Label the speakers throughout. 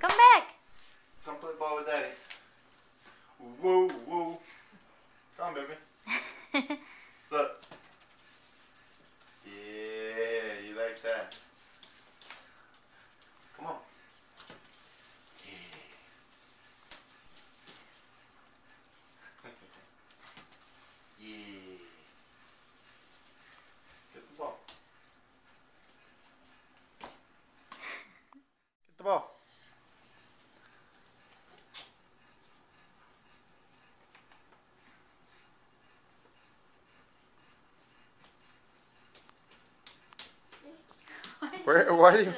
Speaker 1: Come back.
Speaker 2: Come play ball with daddy. Woo, woo. Come on, baby. Look. Yeah, you like that. Come on. Yeah. Yeah. Get the ball. Get the ball. Why do you?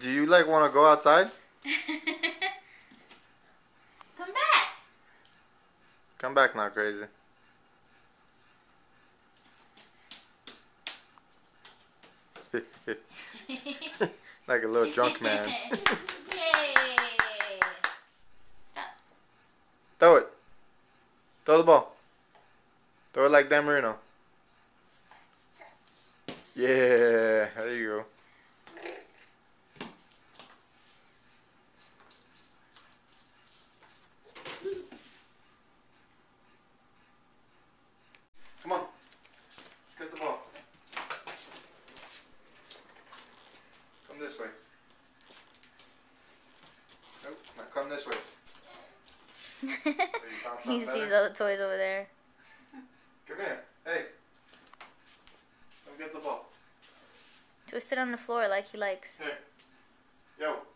Speaker 2: Do you like want to go outside?
Speaker 1: Come back.
Speaker 2: Come back now, crazy. Like a little drunk man.
Speaker 1: Yay!
Speaker 2: Throw it. Throw the ball. Throw it like Dan Marino. Yeah, there you go. Come on. Let's get the ball. Come this way. Nope, now come this way.
Speaker 1: You see those toys over there.
Speaker 2: Come here. Hey. Come get the ball.
Speaker 1: Twist it on the floor like he likes.
Speaker 2: Here. Yo.